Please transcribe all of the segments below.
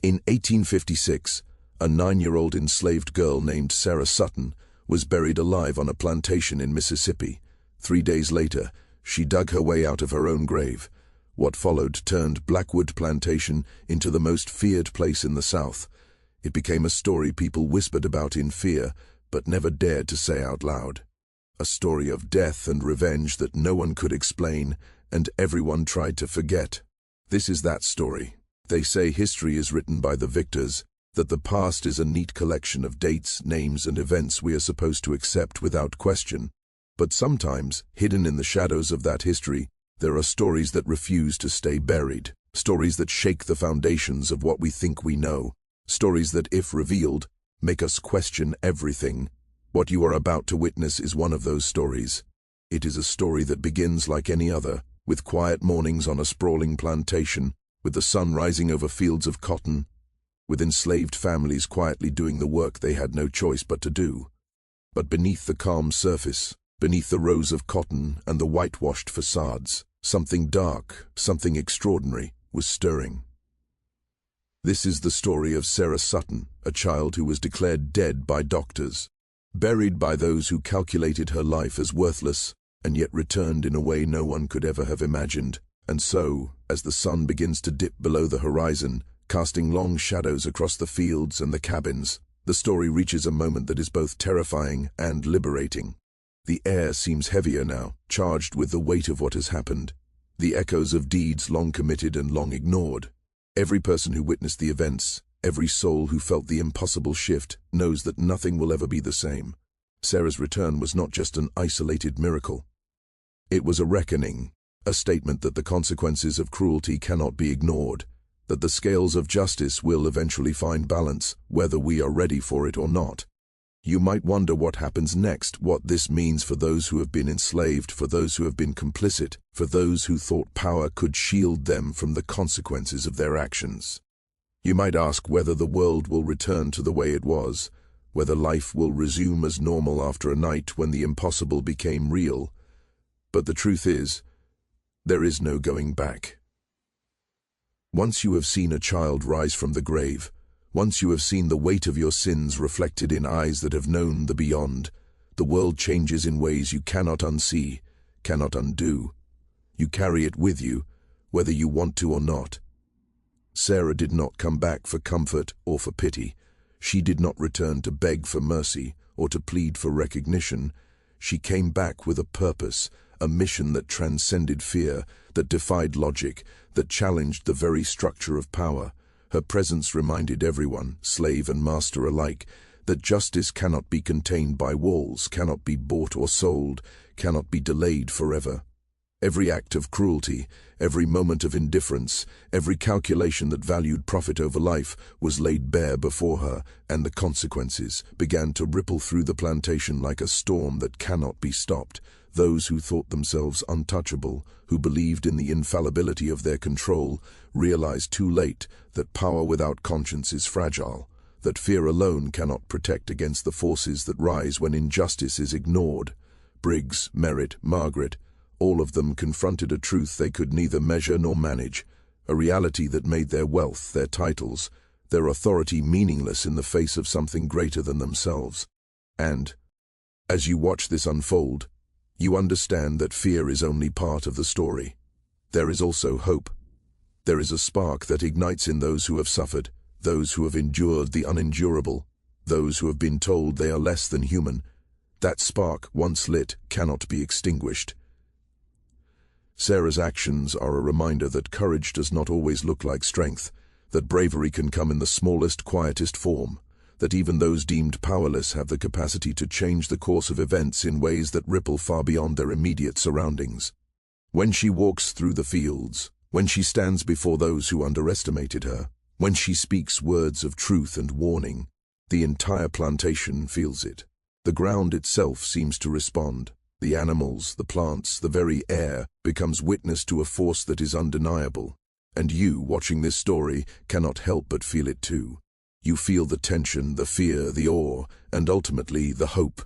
In 1856, a 9-year-old enslaved girl named Sara Sutton was buried alive on a plantation in Mississippi. 3 days later, she dug her way out of her own grave. What followed turned Blackwood Plantation into the most feared place in the South. It became a story people whispered about in fear, but never dared to say out loud. A story of death and revenge that no one could explain, and everyone tried to forget. This is that story. They say history is written by the victors, that the past is a neat collection of dates, names, and events we are supposed to accept without question. But sometimes, hidden in the shadows of that history, there are stories that refuse to stay buried, stories that shake the foundations of what we think we know, stories that, if revealed, make us question everything. What you are about to witness is one of those stories. It is a story that begins like any other, with quiet mornings on a sprawling plantation, with the sun rising over fields of cotton, with enslaved families quietly doing the work they had no choice but to do. But beneath the calm surface, beneath the rows of cotton and the whitewashed facades, something dark, something extraordinary, was stirring. This is the story of Sara Sutton, a child who was declared dead by doctors, buried by those who calculated her life as worthless, and yet returned in a way no one could ever have imagined. And so, as the sun begins to dip below the horizon, casting long shadows across the fields and the cabins, the story reaches a moment that is both terrifying and liberating. The air seems heavier now, charged with the weight of what has happened, the echoes of deeds long committed and long ignored. Every person who witnessed the events, every soul who felt the impossible shift, knows that nothing will ever be the same. Sara's return was not just an isolated miracle. It was a reckoning, a statement that the consequences of cruelty cannot be ignored, that the scales of justice will eventually find balance, whether we are ready for it or not. You might wonder what happens next, what this means for those who have been enslaved, for those who have been complicit, for those who thought power could shield them from the consequences of their actions. You might ask whether the world will return to the way it was, whether life will resume as normal after a night when the impossible became real. But the truth is, there is no going back. Once you have seen a child rise from the grave, once you have seen the weight of your sins reflected in eyes that have known the beyond, the world changes in ways you cannot unsee, cannot undo. You carry it with you, whether you want to or not. Sara did not come back for comfort or for pity. She did not return to beg for mercy or to plead for recognition. She came back with a purpose, a mission that transcended fear, that defied logic, that challenged the very structure of power. Her presence reminded everyone, slave and master alike, that justice cannot be contained by walls, cannot be bought or sold, cannot be delayed forever. Every act of cruelty, every moment of indifference, every calculation that valued profit over life was laid bare before her, and the consequences began to ripple through the plantation like a storm that cannot be stopped. Those who thought themselves untouchable, who believed in the infallibility of their control, realized too late that power without conscience is fragile, that fear alone cannot protect against the forces that rise when injustice is ignored. Briggs, Merritt, Margaret, all of them confronted a truth they could neither measure nor manage, a reality that made their wealth, their titles, their authority meaningless in the face of something greater than themselves. And, as you watch this unfold, you understand that fear is only part of the story. There is also hope. There is a spark that ignites in those who have suffered, those who have endured the unendurable, those who have been told they are less than human. That spark, once lit, cannot be extinguished. Sara's actions are a reminder that courage does not always look like strength, that bravery can come in the smallest, quietest form, that even those deemed powerless have the capacity to change the course of events in ways that ripple far beyond their immediate surroundings. When she walks through the fields, when she stands before those who underestimated her, when she speaks words of truth and warning, the entire plantation feels it. The ground itself seems to respond. The animals, the plants, the very air becomes witness to a force that is undeniable. And you, watching this story, cannot help but feel it too. You feel the tension, the fear, the awe, and ultimately the hope.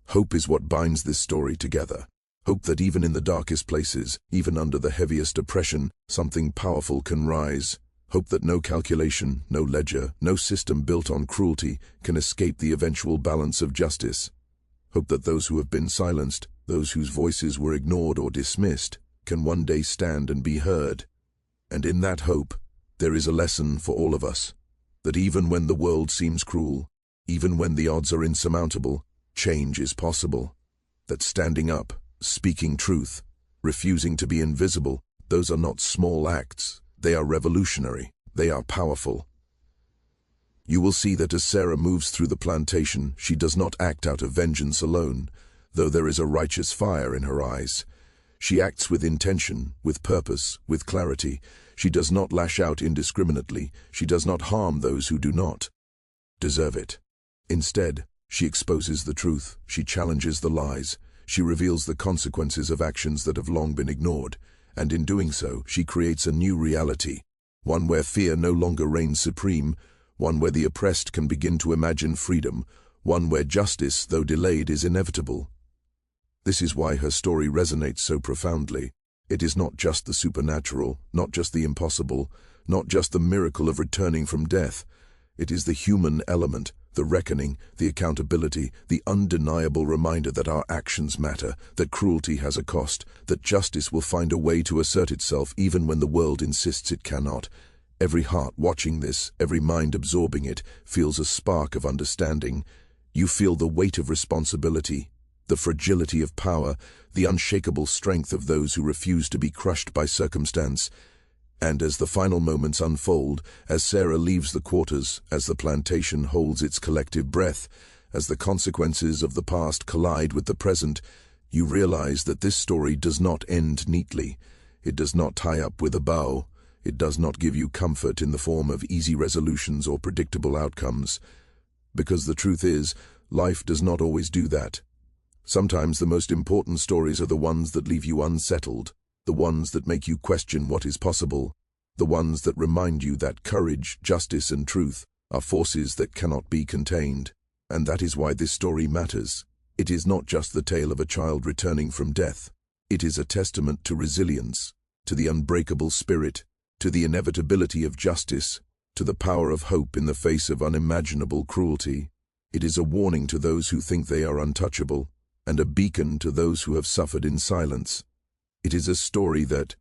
Hope is what binds this story together. Hope that even in the darkest places, even under the heaviest oppression, something powerful can rise. Hope that no calculation, no ledger, no system built on cruelty can escape the eventual balance of justice. Hope that those who have been silenced, those whose voices were ignored or dismissed, can one day stand and be heard. And in that hope, there is a lesson for all of us, that even when the world seems cruel, even when the odds are insurmountable, change is possible. That standing up, speaking truth, refusing to be invisible, those are not small acts. They are revolutionary. They are powerful. You will see that as Sara moves through the plantation, she does not act out of vengeance alone, though there is a righteous fire in her eyes. She acts with intention, with purpose, with clarity. She does not lash out indiscriminately. She does not harm those who do not deserve it. Instead, she exposes the truth. She challenges the lies. She reveals the consequences of actions that have long been ignored. And in doing so, she creates a new reality, one where fear no longer reigns supreme, one where the oppressed can begin to imagine freedom, one where justice, though delayed, is inevitable. This is why her story resonates so profoundly. It is not just the supernatural, not just the impossible, not just the miracle of returning from death. It is the human element, the reckoning, the accountability, the undeniable reminder that our actions matter, that cruelty has a cost, that justice will find a way to assert itself even when the world insists it cannot. Every heart watching this, every mind absorbing it, feels a spark of understanding. You feel the weight of responsibility, the fragility of power, the unshakable strength of those who refuse to be crushed by circumstance. And as the final moments unfold, as Sara leaves the quarters, as the plantation holds its collective breath, as the consequences of the past collide with the present, you realize that this story does not end neatly. It does not tie up with a bow. It does not give you comfort in the form of easy resolutions or predictable outcomes. Because the truth is, life does not always do that. Sometimes the most important stories are the ones that leave you unsettled, the ones that make you question what is possible, the ones that remind you that courage, justice, and truth are forces that cannot be contained. And that is why this story matters. It is not just the tale of a child returning from death. It is a testament to resilience, to the unbreakable spirit, to the inevitability of justice, to the power of hope in the face of unimaginable cruelty. It is a warning to those who think they are untouchable, and a beacon to those who have suffered in silence. It is a story that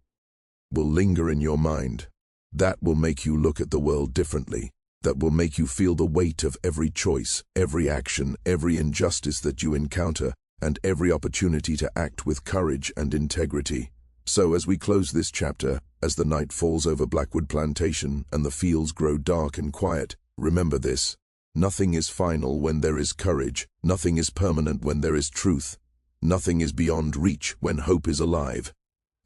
will linger in your mind, that will make you look at the world differently, that will make you feel the weight of every choice, every action, every injustice that you encounter, and every opportunity to act with courage and integrity. So as we close this chapter, as the night falls over Blackwood Plantation and the fields grow dark and quiet, remember this: nothing is final when there is courage, nothing is permanent when there is truth, nothing is beyond reach when hope is alive.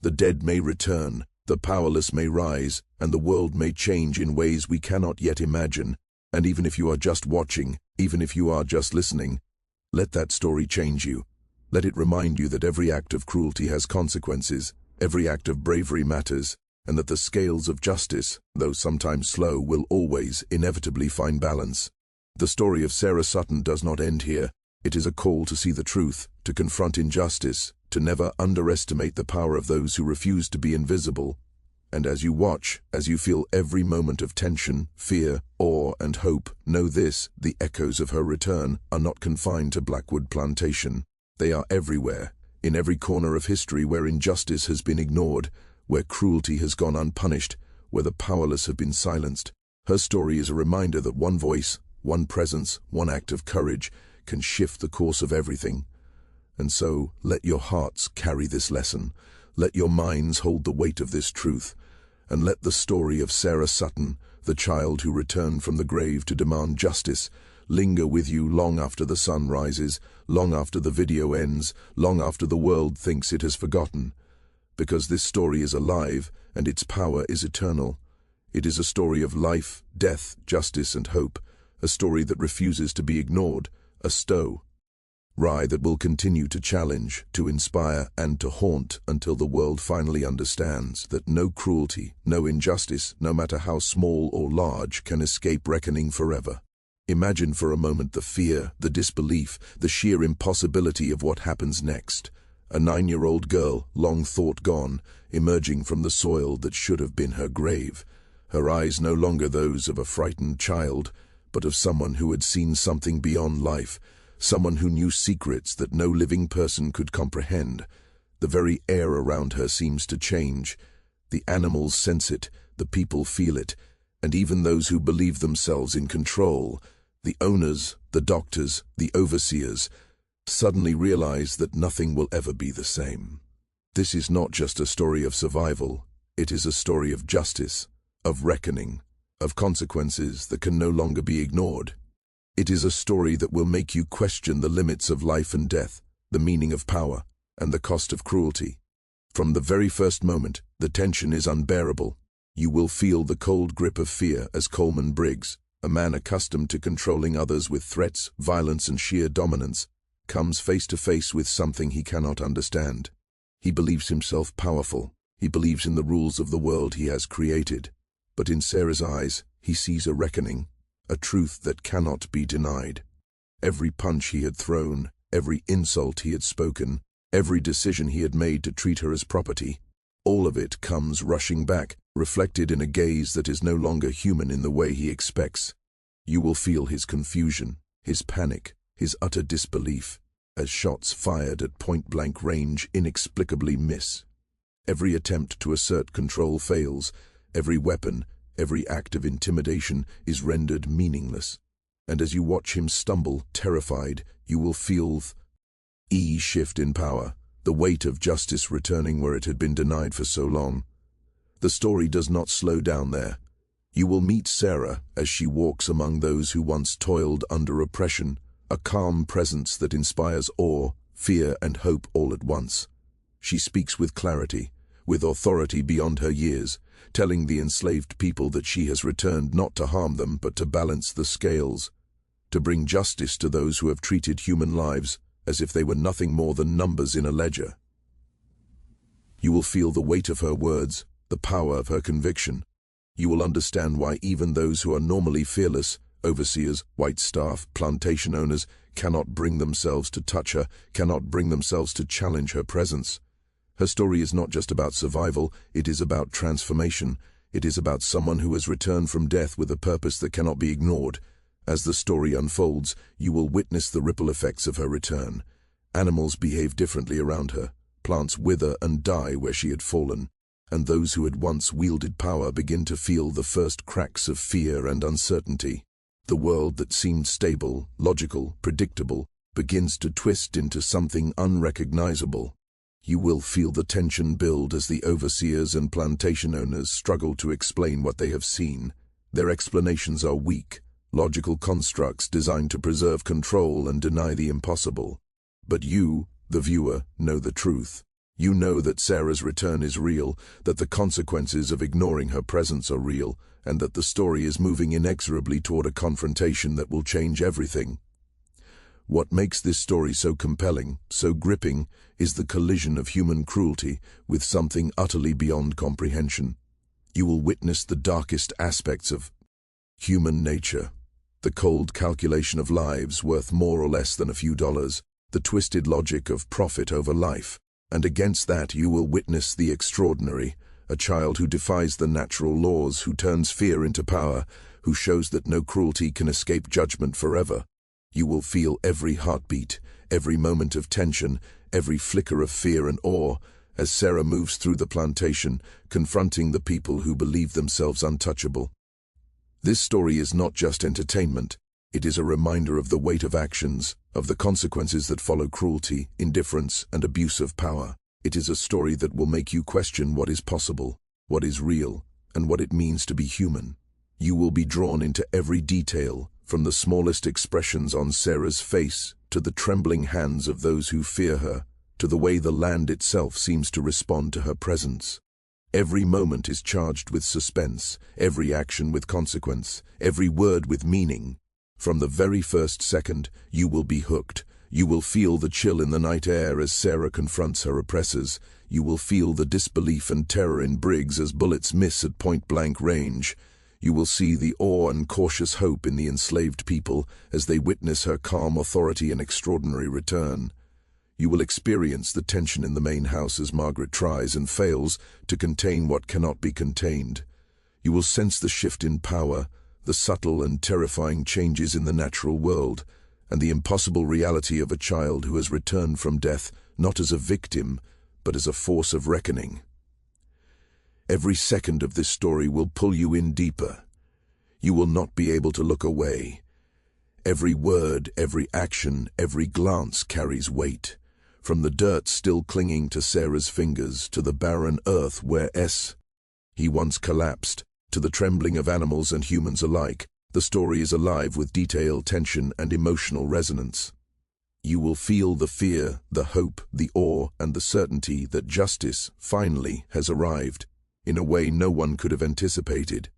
The dead may return, the powerless may rise, and the world may change in ways we cannot yet imagine. And even if you are just watching, even if you are just listening, let that story change you. Let it remind you that every act of cruelty has consequences, every act of bravery matters, and that the scales of justice, though sometimes slow, will always, inevitably find balance. The story of Sara Sutton does not end here. It is a call to see the truth, to confront injustice, to never underestimate the power of those who refuse to be invisible. And as you watch, as you feel every moment of tension, fear, awe, and hope, know this: the echoes of her return are not confined to Blackwood Plantation. They are everywhere, in every corner of history where injustice has been ignored, where cruelty has gone unpunished, where the powerless have been silenced. Her story is a reminder that one voice, one presence, one act of courage can shift the course of everything. And so, let your hearts carry this lesson. Let your minds hold the weight of this truth. And let the story of Sara Sutton, the child who returned from the grave to demand justice, linger with you long after the sun rises, long after the video ends, long after the world thinks it has forgotten. Because this story is alive, and its power is eternal. It is a story of life, death, justice, and hope, a story that refuses to be ignored, a story that will continue to challenge, to inspire, and to haunt until the world finally understands that no cruelty, no injustice, no matter how small or large, can escape reckoning forever. Imagine for a moment the fear, the disbelief, the sheer impossibility of what happens next. A 9-year-old girl, long thought gone, emerging from the soil that should have been her grave. her eyes no longer those of a frightened child, but of someone who had seen something beyond life, someone who knew secrets that no living person could comprehend. The very air around her seems to change. The animals sense it, the people feel it, and even those who believe themselves in control, the owners, the doctors, the overseers, suddenly realize that nothing will ever be the same. This is not just a story of survival, it is a story of justice, of reckoning, of consequences that can no longer be ignored. It is a story that will make you question the limits of life and death, the meaning of power, and the cost of cruelty. From the very first moment, the tension is unbearable. You will feel the cold grip of fear as Coleman Briggs, a man accustomed to controlling others with threats, violence, and sheer dominance, comes face to face with something he cannot understand. He believes himself powerful. He believes in the rules of the world he has created. But in Sara's eyes, he sees a reckoning, a truth that cannot be denied. Every punch he had thrown, every insult he had spoken, every decision he had made to treat her as property, all of it comes rushing back, reflected in a gaze that is no longer human in the way he expects. You will feel his confusion, his panic, his utter disbelief, as shots fired at point-blank range inexplicably miss. Every attempt to assert control fails. Every weapon, every act of intimidation is rendered meaningless. And as you watch him stumble, terrified, you will feel the shift in power, the weight of justice returning where it had been denied for so long. The story does not slow down there. You will meet Sara as she walks among those who once toiled under oppression, a calm presence that inspires awe, fear, and hope all at once. She speaks with clarity, with authority beyond her years, telling the enslaved people that she has returned not to harm them but to balance the scales, to bring justice to those who have treated human lives as if they were nothing more than numbers in a ledger. You will feel the weight of her words, the power of her conviction. You will understand why even those who are normally fearless, overseers, white staff, plantation owners, cannot bring themselves to touch her, cannot bring themselves to challenge her presence. Her story is not just about survival, it is about transformation. It is about someone who has returned from death with a purpose that cannot be ignored. As the story unfolds, you will witness the ripple effects of her return. Animals behave differently around her. Plants wither and die where she had fallen. And those who had once wielded power begin to feel the first cracks of fear and uncertainty. The world that seemed stable, logical, predictable, begins to twist into something unrecognizable. You will feel the tension build as the overseers and plantation owners struggle to explain what they have seen. Their explanations are weak, logical constructs designed to preserve control and deny the impossible. But you, the viewer, know the truth. You know that Sara's return is real, that the consequences of ignoring her presence are real, and that the story is moving inexorably toward a confrontation that will change everything. What makes this story so compelling, so gripping, is the collision of human cruelty with something utterly beyond comprehension. You will witness the darkest aspects of human nature, the cold calculation of lives worth more or less than a few dollars, the twisted logic of profit over life, and against that you will witness the extraordinary, a child who defies the natural laws, who turns fear into power, who shows that no cruelty can escape judgment forever. You will feel every heartbeat, every moment of tension, every flicker of fear and awe, as Sara moves through the plantation, confronting the people who believe themselves untouchable. This story is not just entertainment. It is a reminder of the weight of actions, of the consequences that follow cruelty, indifference, and abuse of power. It is a story that will make you question what is possible, what is real, and what it means to be human. You will be drawn into every detail, from the smallest expressions on Sara's face to the trembling hands of those who fear her, to the way the land itself seems to respond to her presence. Every moment is charged with suspense, every action with consequence, every word with meaning. From the very first second, you will be hooked. You will feel the chill in the night air as Sara confronts her oppressors. You will feel the disbelief and terror in Briggs as bullets miss at point-blank range. You will see the awe and cautious hope in the enslaved people as they witness her calm authority and extraordinary return. You will experience the tension in the main house as Margaret tries and fails to contain what cannot be contained. You will sense the shift in power, the subtle and terrifying changes in the natural world, and the impossible reality of a child who has returned from death not as a victim, but as a force of reckoning. Every second of this story will pull you in deeper. You will not be able to look away. Every word, every action, every glance carries weight. From the dirt still clinging to Sara's fingers, to the barren earth where he once collapsed, to the trembling of animals and humans alike, the story is alive with detail, tension, and emotional resonance. You will feel the fear, the hope, the awe, and the certainty that justice, finally, has arrived, in a way no one could have anticipated.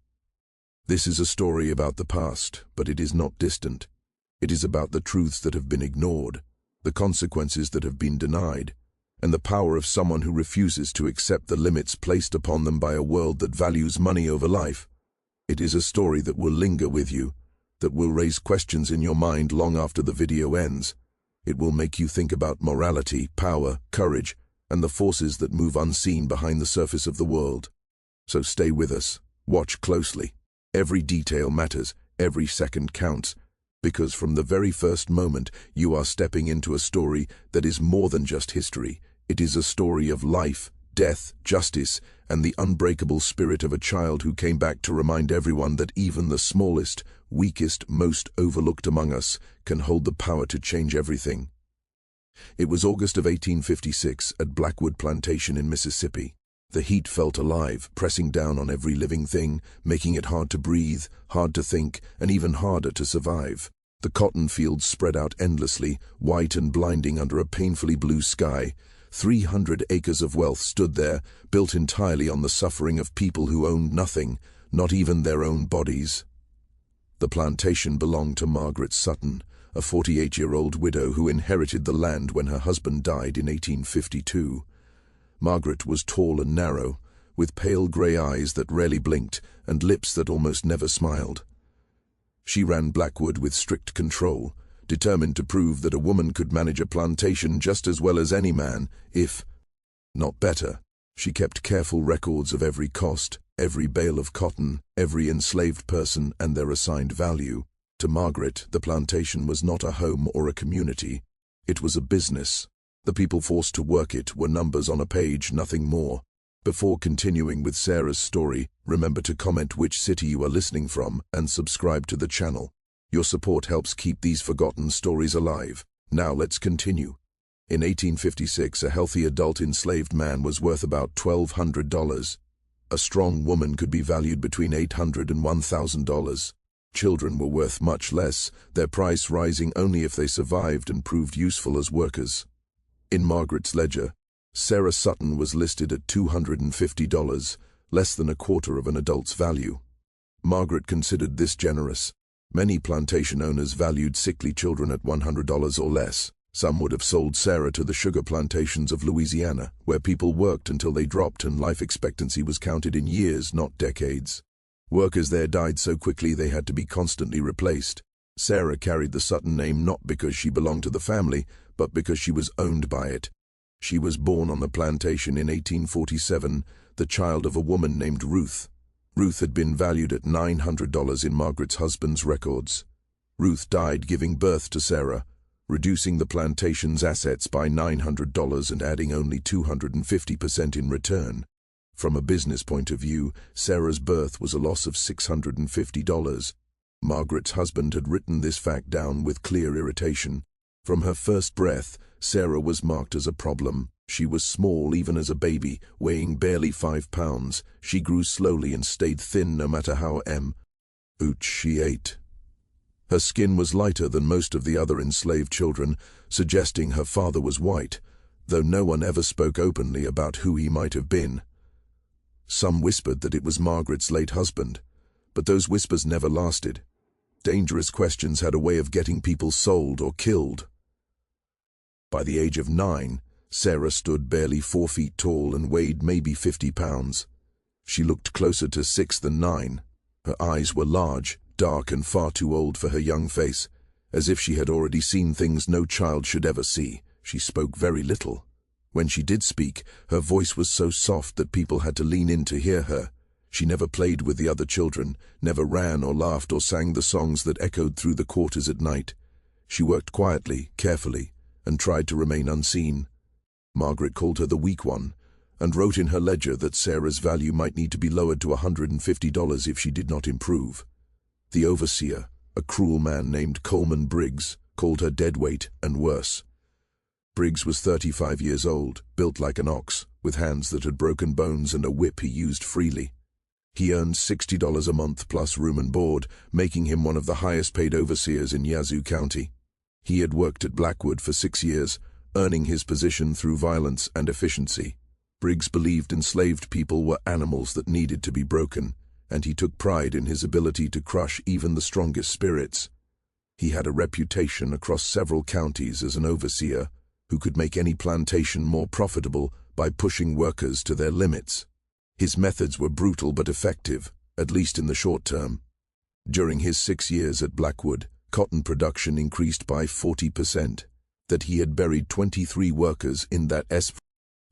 This is a story about the past, but it is not distant. It is about the truths that have been ignored, the consequences that have been denied, and the power of someone who refuses to accept the limits placed upon them by a world that values money over life. It is a story that will linger with you, that will raise questions in your mind long after the video ends. It will make you think about morality, power, courage, and the forces that move unseen behind the surface of the world. So stay with us, watch closely. Every detail matters, every second counts, because from the very first moment you are stepping into a story that is more than just history. It is a story of life, death, justice, and the unbreakable spirit of a child who came back to remind everyone that even the smallest, weakest, most overlooked among us can hold the power to change everything. It was August of 1856 at Blackwood Plantation in Mississippi. The heat felt alive, pressing down on every living thing, making it hard to breathe, hard to think, and even harder to survive. The cotton fields spread out endlessly, white and blinding under a painfully blue sky. 300 acres of wealth stood there, built entirely on the suffering of people who owned nothing, not even their own bodies. The plantation belonged to Margaret Sutton, a 48-year-old widow who inherited the land when her husband died in 1852. Margaret was tall and narrow, with pale grey eyes that rarely blinked and lips that almost never smiled. She ran Blackwood with strict control, determined to prove that a woman could manage a plantation just as well as any man, if not better. She kept careful records of every cost, every bale of cotton, every enslaved person and their assigned value. To Margaret, the plantation was not a home or a community. It was a business. The people forced to work it were numbers on a page, nothing more. Before continuing with Sara's story, remember to comment which city you are listening from and subscribe to the channel. Your support helps keep these forgotten stories alive. Now let's continue. In 1856, a healthy adult enslaved man was worth about $1,200. A strong woman could be valued between $800 and $1,000. Children were worth much less, their price rising only if they survived and proved useful as workers. In Margaret's ledger, Sara Sutton was listed at $250, less than a quarter of an adult's value. Margaret considered this generous. Many plantation owners valued sickly children at $100 or less. Some would have sold Sara to the sugar plantations of Louisiana, where people worked until they dropped and life expectancy was counted in years, not decades. Workers there died so quickly they had to be constantly replaced. Sara carried the Sutton name not because she belonged to the family, but because she was owned by it. She was born on the plantation in 1847, the child of a woman named Ruth. Ruth had been valued at $900 in Margaret's husband's records. Ruth died giving birth to Sara, reducing the plantation's assets by $900 and adding only 250% in return. From a business point of view, Sara's birth was a loss of $650. Margaret's husband had written this fact down with clear irritation. From her first breath, Sara was marked as a problem. She was small even as a baby, weighing barely 5 pounds. She grew slowly and stayed thin no matter how she ate. Her skin was lighter than most of the other enslaved children, suggesting her father was white, though no one ever spoke openly about who he might have been. Some whispered that it was Margaret's late husband, but those whispers never lasted. Dangerous questions had a way of getting people sold or killed. By the age of 9, Sara stood barely 4 feet tall and weighed maybe 50 pounds. She looked closer to 6 than 9. Her eyes were large, dark and far too old for her young face, as if she had already seen things no child should ever see. She spoke very little. When she did speak, her voice was so soft that people had to lean in to hear her. She never played with the other children, never ran or laughed or sang the songs that echoed through the quarters at night. She worked quietly, carefully, and tried to remain unseen. Margaret called her the weak one, and wrote in her ledger that Sarah's value might need to be lowered to $150 if she did not improve. The overseer, a cruel man named Coleman Briggs, called her deadweight and worse. Briggs was 35 years old, built like an ox, with hands that had broken bones and a whip he used freely. He earned $60 a month plus room and board, making him one of the highest-paid overseers in Yazoo County. He had worked at Blackwood for 6 years, earning his position through violence and efficiency. Briggs believed enslaved people were animals that needed to be broken, and he took pride in his ability to crush even the strongest spirits. He had a reputation across several counties as an overseer who could make any plantation more profitable by pushing workers to their limits. His methods were brutal but effective, at least in the short term. During his 6 years at Blackwood, cotton production increased by 40%. That he had buried 23 workers in that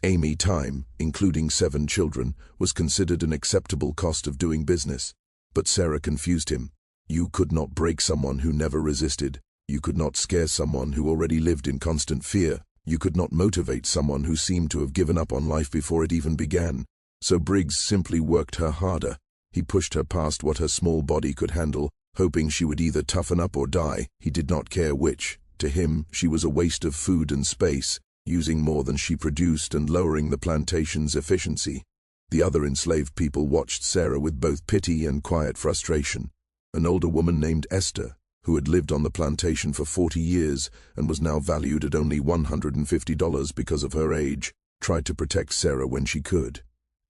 Amy time, including 7 children, was considered an acceptable cost of doing business. But Sara confused him. You could not break someone who never resisted. You could not scare someone who already lived in constant fear. You could not motivate someone who seemed to have given up on life before it even began. So Briggs simply worked her harder. He pushed her past what her small body could handle, hoping she would either toughen up or die. He did not care which. To him, she was a waste of food and space, using more than she produced and lowering the plantation's efficiency. The other enslaved people watched Sara with both pity and quiet frustration. An older woman named Esther, who had lived on the plantation for 40 years and was now valued at only $150 because of her age, tried to protect Sara when she could.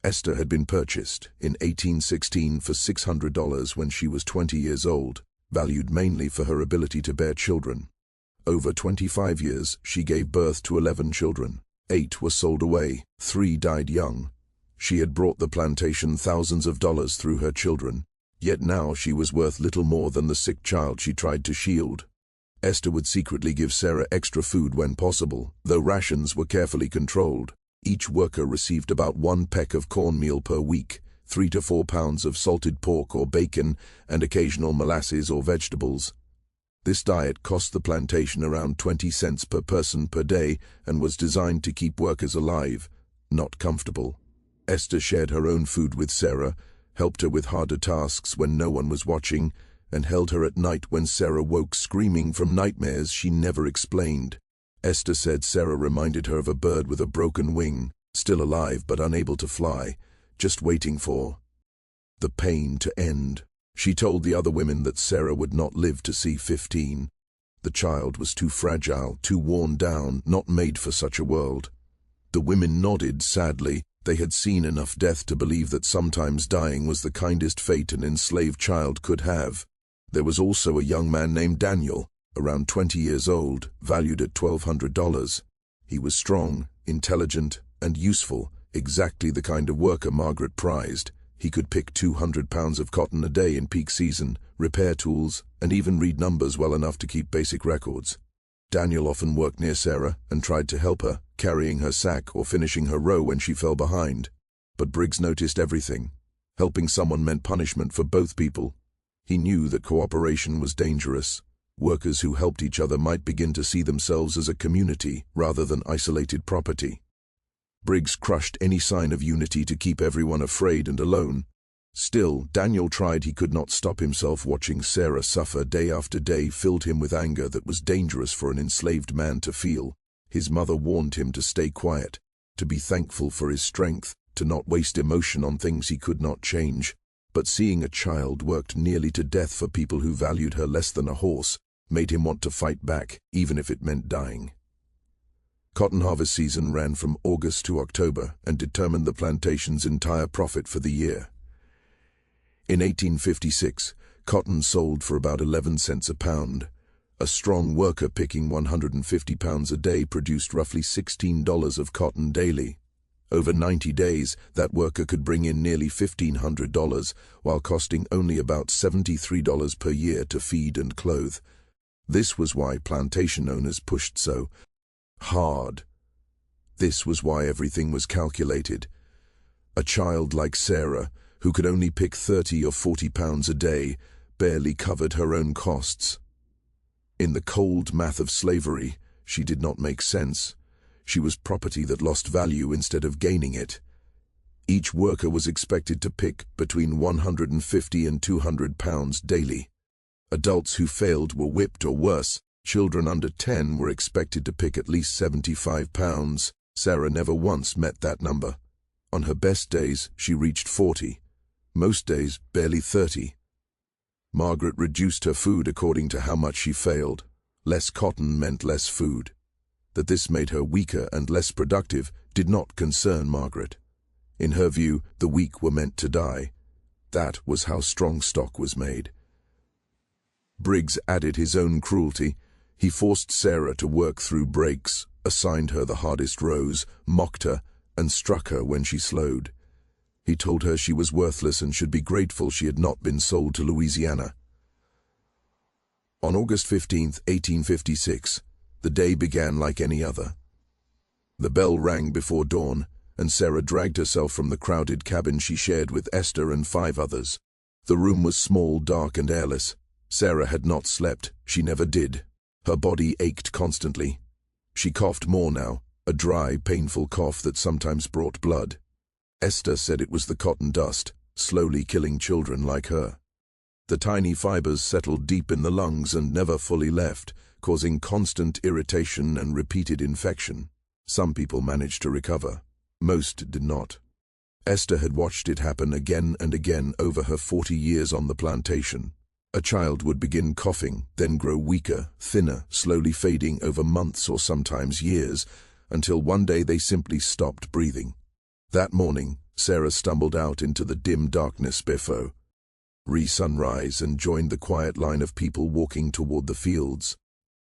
Esther had been purchased in 1816 for $600 when she was 20 years old, valued mainly for her ability to bear children. Over 25 years, she gave birth to 11 children. 8 were sold away, 3 died young. She had brought the plantation thousands of dollars through her children, yet now she was worth little more than the sick child she tried to shield. Esther would secretly give Sara extra food when possible, though rations were carefully controlled. Each worker received about 1 peck of cornmeal per week, 3 to 4 pounds of salted pork or bacon, and occasional molasses or vegetables. This diet cost the plantation around 20 cents per person per day and was designed to keep workers alive, not comfortable. Esther shared her own food with Sara, helped her with harder tasks when no one was watching, and held her at night when Sara woke screaming from nightmares she never explained. Esther said Sara reminded her of a bird with a broken wing, still alive but unable to fly, just waiting for the pain to end. She told the other women that Sara would not live to see 15. The child was too fragile, too worn down, not made for such a world. The women nodded sadly. They had seen enough death to believe that sometimes dying was the kindest fate an enslaved child could have. There was also a young man named Daniel, around 20 years old, valued at $1,200. He was strong, intelligent, and useful, exactly the kind of worker Margaret prized. He could pick 200 pounds of cotton a day in peak season, repair tools, and even read numbers well enough to keep basic records. Daniel often worked near Sara and tried to help her, carrying her sack or finishing her row when she fell behind. But Briggs noticed everything. Helping someone meant punishment for both people. He knew that cooperation was dangerous. Workers who helped each other might begin to see themselves as a community rather than isolated property. Briggs crushed any sign of unity to keep everyone afraid and alone. Still, Daniel tried. He could not stop himself. Watching Sara suffer day after day filled him with anger that was dangerous for an enslaved man to feel. His mother warned him to stay quiet, to be thankful for his strength, to not waste emotion on things he could not change. But seeing a child worked nearly to death for people who valued her less than a horse made him want to fight back, even if it meant dying. Cotton harvest season ran from August to October and determined the plantation's entire profit for the year. In 1856, cotton sold for about 11 cents a pound. A strong worker picking 150 pounds a day produced roughly $16 of cotton daily. Over 90 days, that worker could bring in nearly $1,500, while costing only about $73 per year to feed and clothe. This was why plantation owners pushed so hard. This was why everything was calculated. A child like Sara, who could only pick 30 or 40 pounds a day, barely covered her own costs. In the cold math of slavery, she did not make sense. She was property that lost value instead of gaining it. Each worker was expected to pick between 150 and 200 pounds daily. Adults who failed were whipped, or worse, children under 10 were expected to pick at least 75 pounds. Sara never once met that number. On her best days, she reached 40. Most days, barely 30. Margaret reduced her food according to how much she failed. Less cotton meant less food. That this made her weaker and less productive did not concern Margaret. In her view, the weak were meant to die. That was how strong stock was made. Briggs added his own cruelty. He forced Sara to work through breaks, assigned her the hardest rows, mocked her, and struck her when she slowed. He told her she was worthless and should be grateful she had not been sold to Louisiana. On August 15, 1856, the day began like any other. The bell rang before dawn, and Sara dragged herself from the crowded cabin she shared with Esther and 5 others. The room was small, dark, and airless. Sara had not slept. She never did. Her body ached constantly. She coughed more now, a dry, painful cough that sometimes brought blood. Esther said it was the cotton dust, slowly killing children like her. The tiny fibers settled deep in the lungs and never fully left, causing constant irritation and repeated infection. Some people managed to recover. Most did not. Esther had watched it happen again and again over her 40 years on the plantation. A child would begin coughing, then grow weaker, thinner, slowly fading over months or sometimes years, until one day they simply stopped breathing. That morning, Sara stumbled out into the dim darkness before sunrise and joined the quiet line of people walking toward the fields.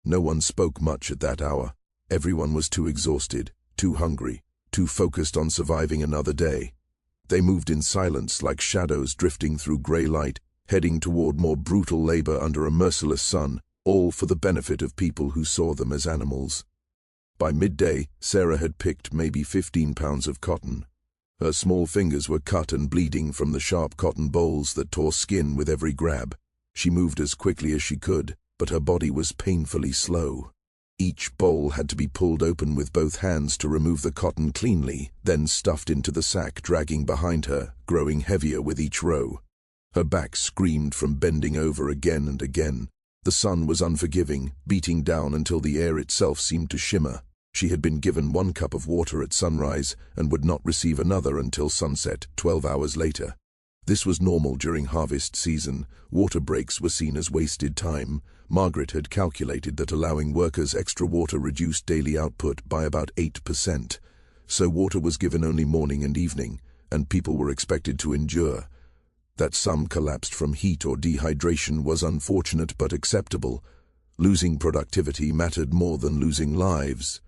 No one spoke much at that hour. Everyone was too exhausted, too hungry, too focused on surviving another day. They moved in silence like shadows drifting through gray light, heading toward more brutal labor under a merciless sun, all for the benefit of people who saw them as animals. By midday, Sara had picked maybe 15 pounds of cotton. Her small fingers were cut and bleeding from the sharp cotton bolls that tore skin with every grab. She moved as quickly as she could, but her body was painfully slow. Each boll had to be pulled open with both hands to remove the cotton cleanly, then stuffed into the sack dragging behind her, growing heavier with each row. Her back screamed from bending over again and again. The sun was unforgiving, beating down until the air itself seemed to shimmer. She had been given 1 cup of water at sunrise and would not receive another until sunset, 12 hours later. This was normal during harvest season. Water breaks were seen as wasted time. Margaret had calculated that allowing workers extra water reduced daily output by about 8%. So water was given only morning and evening, and people were expected to endure. That some collapsed from heat or dehydration was unfortunate but acceptable. Losing productivity mattered more than losing lives.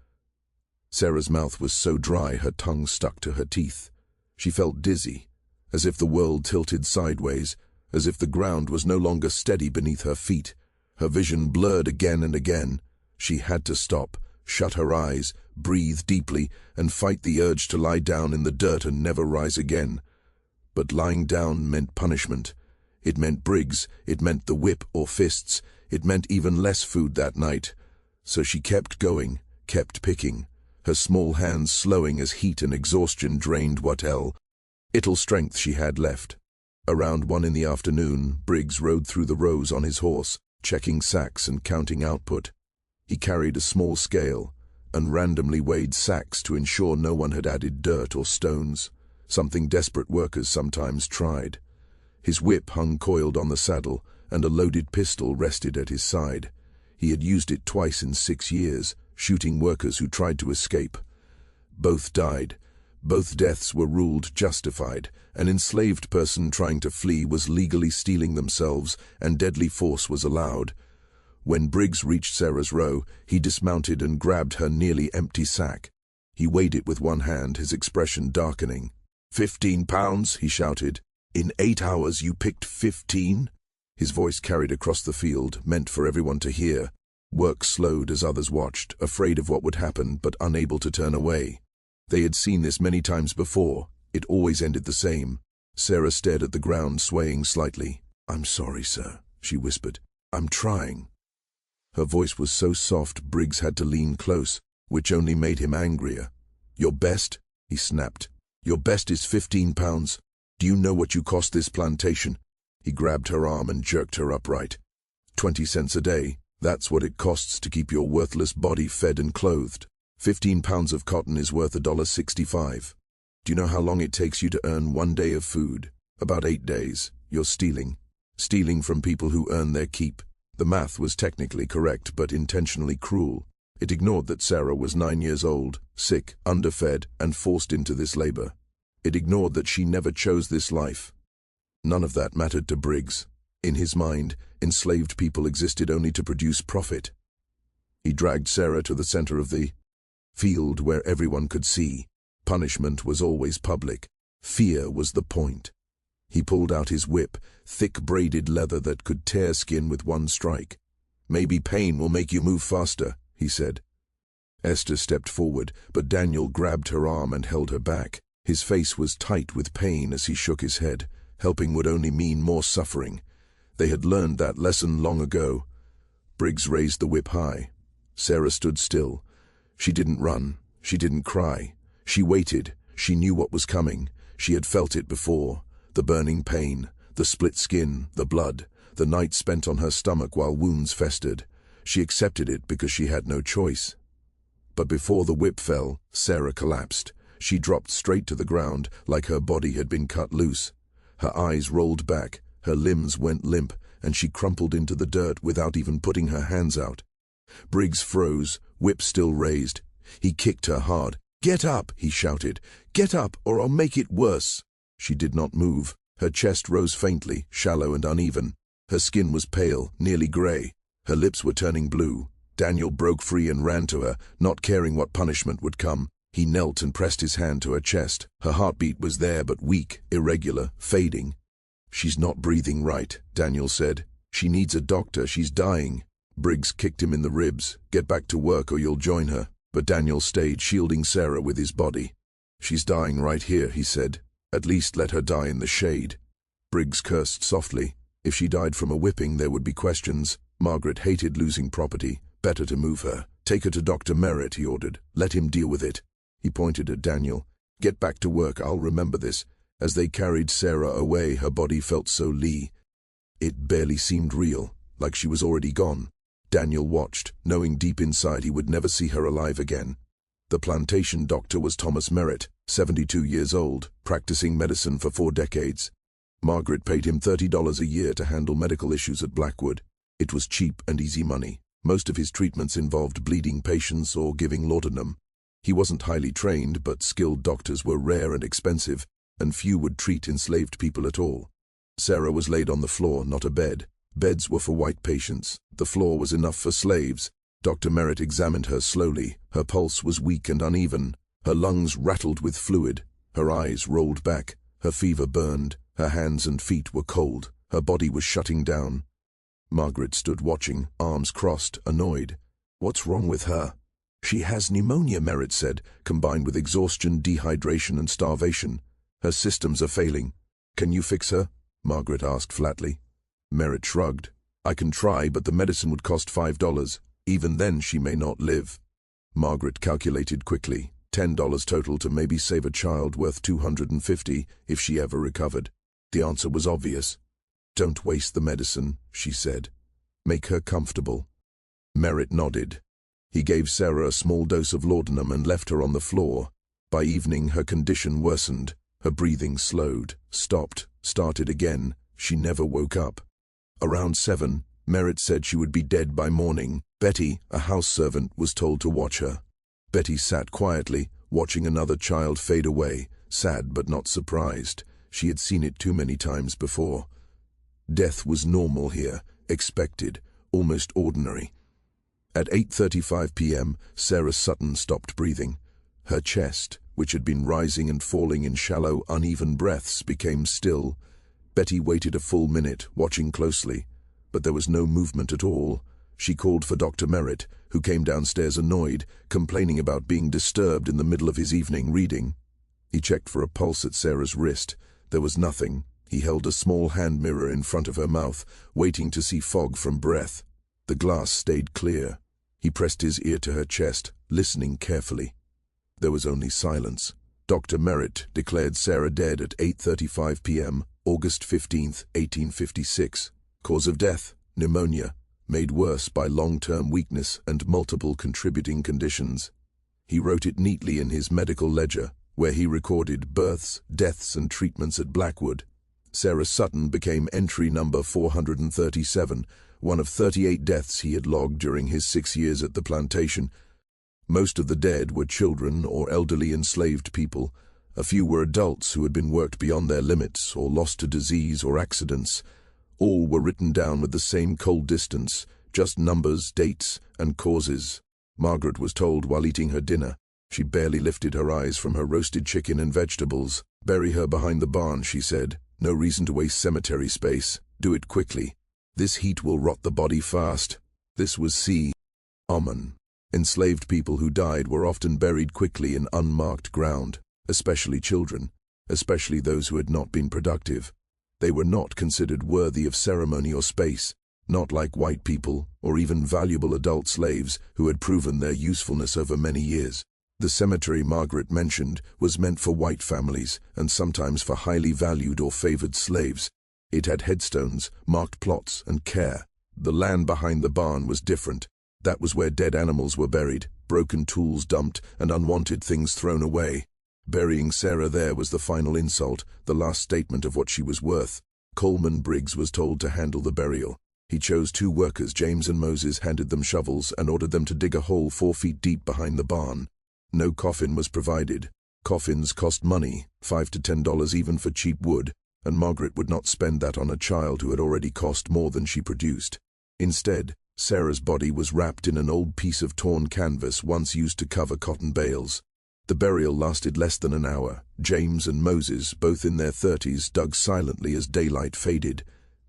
Sara's mouth was so dry her tongue stuck to her teeth. She felt dizzy, as if the world tilted sideways, as if the ground was no longer steady beneath her feet. Her vision blurred again and again. She had to stop, shut her eyes, breathe deeply, and fight the urge to lie down in the dirt and never rise again. But lying down meant punishment. It meant Briggs, it meant the whip or fists, it meant even less food that night. So she kept going, kept picking, her small hands slowing as heat and exhaustion drained what little strength she had left. Around 1 in the afternoon, Briggs rode through the rows on his horse, checking sacks and counting output. He carried a small scale and randomly weighed sacks to ensure no one had added dirt or stones, something desperate workers sometimes tried. His whip hung coiled on the saddle, and a loaded pistol rested at his side. He had used it twice in 6 years, shooting workers who tried to escape. Both died. Both deaths were ruled justified. An enslaved person trying to flee was legally stealing themselves, and deadly force was allowed. When Briggs reached Sara's row, he dismounted and grabbed her nearly empty sack. He weighed it with one hand, his expression darkening. 15 pounds, he shouted. In 8 hours you picked 15? His voice carried across the field, meant for everyone to hear. Work slowed as others watched, afraid of what would happen, but unable to turn away. They had seen this many times before. It always ended the same. Sara stared at the ground, swaying slightly. "I'm sorry, sir," she whispered. "I'm trying." Her voice was so soft Briggs had to lean close, which only made him angrier. "Your best?" he snapped. "Your best is 15 pounds. Do you know what you cost this plantation?" He grabbed her arm and jerked her upright. 20 cents a day. That's what it costs to keep your worthless body fed and clothed. 15 pounds of cotton is worth $1.65. Do you know how long it takes you to earn 1 day of food? About 8 days. You're stealing. Stealing from people who earn their keep. The math was technically correct, but intentionally cruel. It ignored that Sara was 9 years old, sick, underfed, and forced into this labor. It ignored that she never chose this life. None of that mattered to Briggs. In his mind, enslaved people existed only to produce profit. He dragged Sara to the center of the field where everyone could see. Punishment was always public. Fear was the point. He pulled out his whip, thick braided leather that could tear skin with one strike. "Maybe pain will make you move faster," he said. Esther stepped forward, but Daniel grabbed her arm and held her back. His face was tight with pain as he shook his head. Helping would only mean more suffering. They had learned that lesson long ago. Briggs raised the whip high. Sara stood still. She didn't run. She didn't cry. She waited. She knew what was coming. She had felt it before. The burning pain, the split skin, the blood, the night spent on her stomach while wounds festered. She accepted it because she had no choice. But before the whip fell, Sara collapsed. She dropped straight to the ground, like her body had been cut loose. Her eyes rolled back, her limbs went limp, and she crumpled into the dirt without even putting her hands out. Briggs froze, whip still raised. He kicked her hard. "Get up," he shouted. "Get up, or I'll make it worse." She did not move. Her chest rose faintly, shallow and uneven. Her skin was pale, nearly gray. Her lips were turning blue. Daniel broke free and ran to her, not caring what punishment would come. He knelt and pressed his hand to her chest. Her heartbeat was there, but weak, irregular, fading. "She's not breathing right," Daniel said. "She needs a doctor. She's dying." Briggs kicked him in the ribs. "Get back to work or you'll join her." But Daniel stayed, shielding Sara with his body. "She's dying right here," he said. "At least let her die in the shade." Briggs cursed softly. If she died from a whipping, there would be questions. Margaret hated losing property. Better to move her. "Take her to Dr. Merritt," he ordered. "Let him deal with it." He pointed at Daniel. "Get back to work. I'll remember this." As they carried Sara away, her body felt so lee. It barely seemed real, like she was already gone. Daniel watched, knowing deep inside he would never see her alive again. The plantation doctor was Thomas Merritt, 72 years old, practicing medicine for 4 decades. Margaret paid him $30 a year to handle medical issues at Blackwood. It was cheap and easy money. Most of his treatments involved bleeding patients or giving laudanum. He wasn't highly trained, but skilled doctors were rare and expensive, and few would treat enslaved people at all. Sara was laid on the floor, not a bed. Beds were for white patients. The floor was enough for slaves. Dr. Merritt examined her slowly. Her pulse was weak and uneven. Her lungs rattled with fluid. Her eyes rolled back. Her fever burned. Her hands and feet were cold. Her body was shutting down. Margaret stood watching, arms crossed, annoyed. "What's wrong with her?" "She has pneumonia," Merritt said, combined with exhaustion, dehydration, and starvation. "Her systems are failing." "Can you fix her?" Margaret asked flatly. Merritt shrugged. "I can try, but the medicine would cost $5. Even then she may not live." Margaret calculated quickly. $10 total to maybe save a child worth $250 if she ever recovered. The answer was obvious. "Don't waste the medicine," she said. "Make her comfortable." Merritt nodded. He gave Sara a small dose of laudanum and left her on the floor. By evening, her condition worsened. Her breathing slowed, stopped, started again. She never woke up. Around 7, Merritt said she would be dead by morning. Betty, a house servant, was told to watch her. Betty sat quietly, watching another child fade away, sad but not surprised. She had seen it too many times before. Death was normal here, expected, almost ordinary. At 8:35 p.m., Sara Sutton stopped breathing. Her chest, which had been rising and falling in shallow, uneven breaths, became still. Betty waited a full minute, watching closely, but there was no movement at all. She called for Dr. Merritt, who came downstairs annoyed, complaining about being disturbed in the middle of his evening reading. He checked for a pulse at Sara's wrist. There was nothing. He held a small hand mirror in front of her mouth, waiting to see fog from breath. The glass stayed clear. He pressed his ear to her chest, listening carefully. There was only silence. Dr. Merritt declared Sara dead at 8:35 p.m., August 15, 1856. Cause of death, pneumonia, made worse by long-term weakness and multiple contributing conditions. He wrote it neatly in his medical ledger, where he recorded births, deaths, and treatments at Blackwood. Sara Sutton became entry number 437, one of 38 deaths he had logged during his 6 years at the plantation. Most of the dead were children or elderly enslaved people. A few were adults who had been worked beyond their limits or lost to disease or accidents. All were written down with the same cold distance, just numbers, dates, and causes. Margaret was told while eating her dinner. She barely lifted her eyes from her roasted chicken and vegetables. "Bury her behind the barn," she said. "No reason to waste cemetery space. Do it quickly. This heat will rot the body fast." This was Oman. Enslaved people who died were often buried quickly in unmarked ground, especially children, especially those who had not been productive. They were not considered worthy of ceremony or space, not like white people or even valuable adult slaves who had proven their usefulness over many years. The cemetery Margaret mentioned was meant for white families and sometimes for highly valued or favored slaves. It had headstones, marked plots, and care. The land behind the barn was different. That was where dead animals were buried, broken tools dumped, and unwanted things thrown away. Burying Sara there was the final insult, the last statement of what she was worth. Coleman Briggs was told to handle the burial. He chose 2 workers, James and Moses, handed them shovels and ordered them to dig a hole 4 feet deep behind the barn. No coffin was provided. Coffins cost money, $5 to $10 even for cheap wood, and Margaret would not spend that on a child who had already cost more than she produced. Instead, Sara's body was wrapped in an old piece of torn canvas once used to cover cotton bales. The burial lasted less than an hour. James and Moses, both in their 30s, dug silently as daylight faded.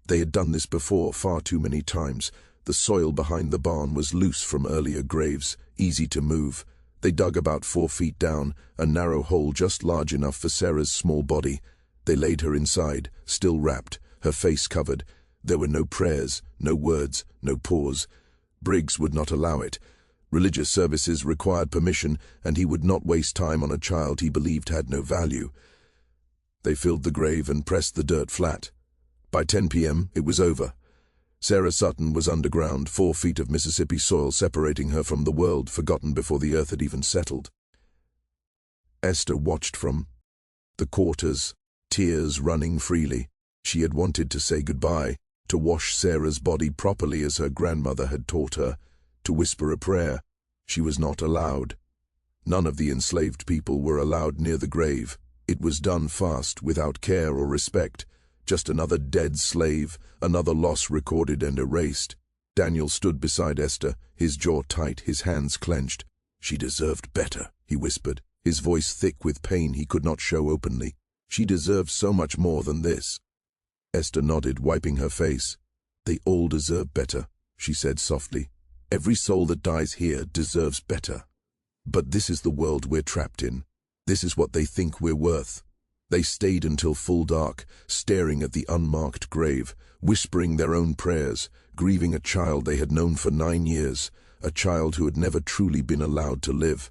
They had done this before far too many times. The soil behind the barn was loose from earlier graves, easy to move. They dug about 4 feet down, a narrow hole just large enough for Sara's small body. They laid her inside, still wrapped, her face covered. There were no prayers, no words, no pause. Briggs would not allow it. Religious services required permission, and he would not waste time on a child he believed had no value. They filled the grave and pressed the dirt flat. By 10 p.m., it was over. Sara Sutton was underground, 4 feet of Mississippi soil separating her from the world, forgotten before the earth had even settled. Esther watched from the quarters, tears running freely. She had wanted to say goodbye, to wash Sara's body properly as her grandmother had taught her, to whisper a prayer. She was not allowed. None of the enslaved people were allowed near the grave. It was done fast, without care or respect. Just another dead slave, another loss recorded and erased. Daniel stood beside Esther, his jaw tight, his hands clenched. "She deserved better," he whispered, his voice thick with pain he could not show openly. "She deserved so much more than this." Esther nodded, wiping her face. "They all deserve better," she said softly. "Every soul that dies here deserves better. But this is the world we're trapped in. This is what they think we're worth." They stayed until full dark, staring at the unmarked grave, whispering their own prayers, grieving a child they had known for 9 years, a child who had never truly been allowed to live.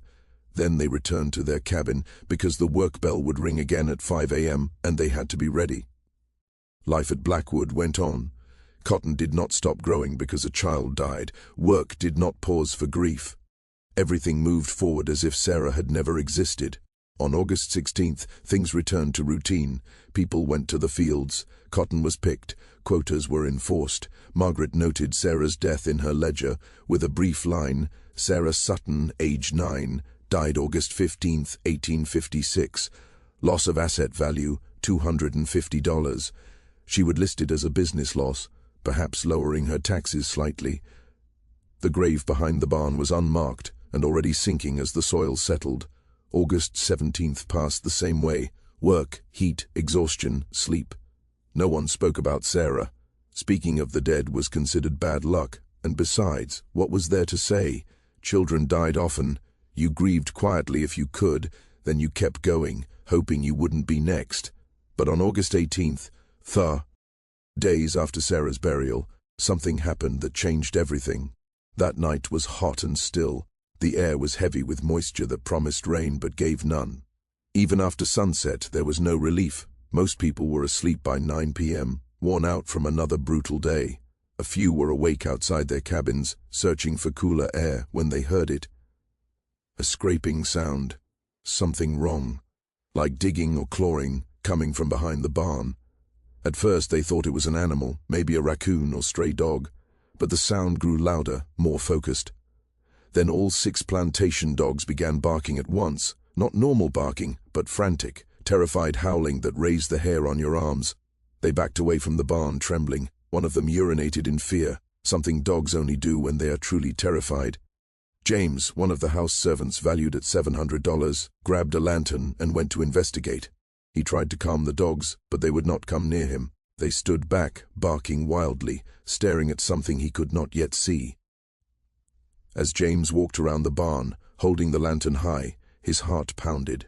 Then they returned to their cabin because the work bell would ring again at 5 a.m. and they had to be ready. Life at Blackwood went on. Cotton did not stop growing because a child died. Work did not pause for grief. Everything moved forward as if Sara had never existed. On August 16th, things returned to routine. People went to the fields. Cotton was picked. Quotas were enforced. Margaret noted Sara's death in her ledger with a brief line, "Sara Sutton, age 9, died August 15th, 1856. Loss of asset value, $250. She would list it as a business loss, perhaps lowering her taxes slightly. The grave behind the barn was unmarked and already sinking as the soil settled. August 17th passed the same way. Work, heat, exhaustion, sleep. No one spoke about Sara. Speaking of the dead was considered bad luck, and besides, what was there to say? Children died often. You grieved quietly if you could, then you kept going, hoping you wouldn't be next. But on August 18th, days after Sarah's burial, something happened that changed everything. That night was hot and still. The air was heavy with moisture that promised rain but gave none. Even after sunset, there was no relief. Most people were asleep by 9 p.m., worn out from another brutal day. A few were awake outside their cabins, searching for cooler air when they heard it. A scraping sound. Something wrong. Like digging or clawing, coming from behind the barn. At first they thought it was an animal, maybe a raccoon or stray dog, but the sound grew louder, more focused. Then all 6 plantation dogs began barking at once, not normal barking, but frantic, terrified howling that raised the hair on your arms. They backed away from the barn, trembling. One of them urinated in fear, something dogs only do when they are truly terrified. James, one of the house servants valued at $700, grabbed a lantern and went to investigate. He tried to calm the dogs, but they would not come near him. They stood back, barking wildly, staring at something he could not yet see. As James walked around the barn, holding the lantern high, his heart pounded.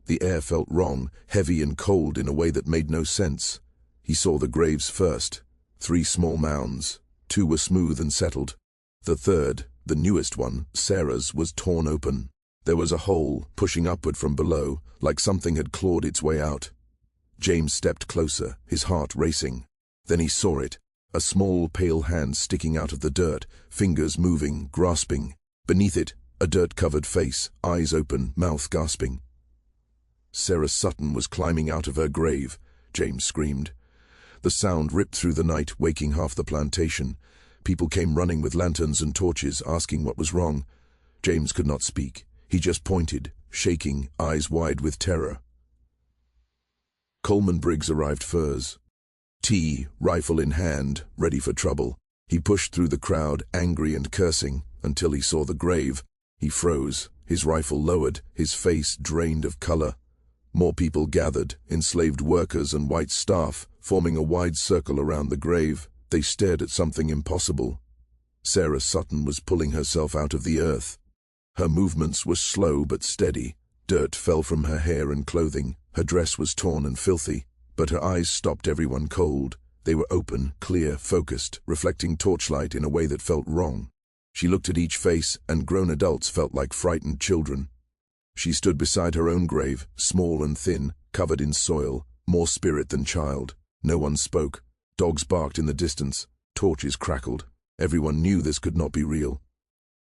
The air felt wrong, heavy and cold in a way that made no sense. He saw the graves first. 3 small mounds. 2 were smooth and settled. The third, the newest one, Sarah's, was torn open. There was a hole, pushing upward from below, like something had clawed its way out. James stepped closer, his heart racing. Then he saw it, a small, pale hand sticking out of the dirt, fingers moving, grasping. Beneath it, a dirt-covered face, eyes open, mouth gasping. Sara Sutton was climbing out of her grave, James screamed. The sound ripped through the night, waking half the plantation. People came running with lanterns and torches, asking what was wrong. James could not speak. He just pointed, shaking, eyes wide with terror. Coleman Briggs arrived first. Rifle in hand, ready for trouble. He pushed through the crowd, angry and cursing, until he saw the grave. He froze, his rifle lowered, his face drained of color. More people gathered, enslaved workers and white staff, forming a wide circle around the grave. They stared at something impossible. Sara Sutton was pulling herself out of the earth. Her movements were slow but steady. Dirt fell from her hair and clothing. Her dress was torn and filthy, but her eyes stopped everyone cold. They were open, clear, focused, reflecting torchlight in a way that felt wrong. She looked at each face, and grown adults felt like frightened children. She stood beside her own grave, small and thin, covered in soil, more spirit than child. No one spoke. Dogs barked in the distance. Torches crackled. Everyone knew this could not be real.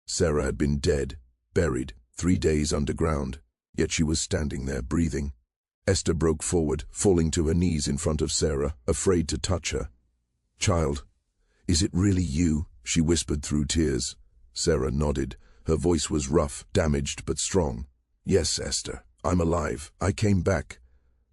Sarah had been dead, buried, 3 days underground, yet she was standing there, breathing. Esther broke forward, falling to her knees in front of Sarah, afraid to touch her. "Child, is it really you?" she whispered through tears. Sarah nodded. Her voice was rough, damaged, but strong. "Yes, Esther, I'm alive. I came back."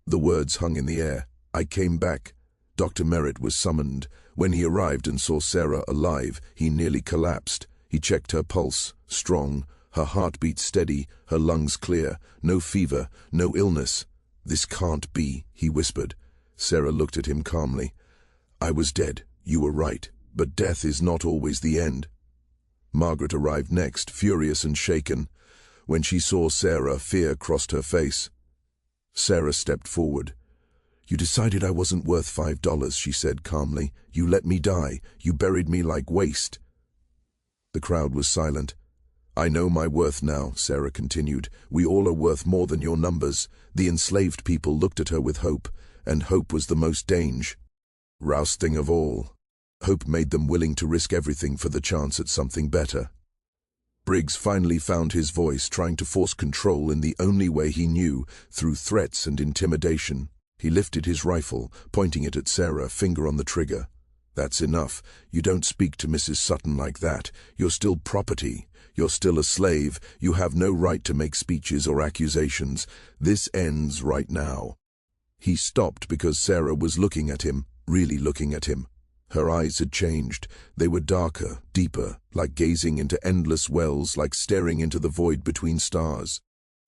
The words hung in the air. "I came back." Dr. Merritt was summoned. When he arrived and saw Sarah alive, he nearly collapsed. He checked her pulse, strong, her heartbeat steady, her lungs clear, no fever, no illness. "This can't be," he whispered. Sarah looked at him calmly. "I was dead, you were right, but death is not always the end." Margaret arrived next, furious and shaken. When she saw Sarah, fear crossed her face. Sarah stepped forward. "You decided I wasn't worth $5, she said calmly. "You let me die. You buried me like waste." The crowd was silent. "I know my worth now," Sarah continued. "We all are worth more than your numbers." The enslaved people looked at her with hope, and hope was the most roused thing of all. Hope made them willing to risk everything for the chance at something better. Briggs finally found his voice, trying to force control in the only way he knew, through threats and intimidation. He lifted his rifle, pointing it at Sarah, finger on the trigger. "That's enough. You don't speak to Mrs. Sutton like that. You're still property. You're still a slave. You have no right to make speeches or accusations. This ends right now." He stopped because Sarah was looking at him, really looking at him. Her eyes had changed. They were darker, deeper, like gazing into endless wells, like staring into the void between stars.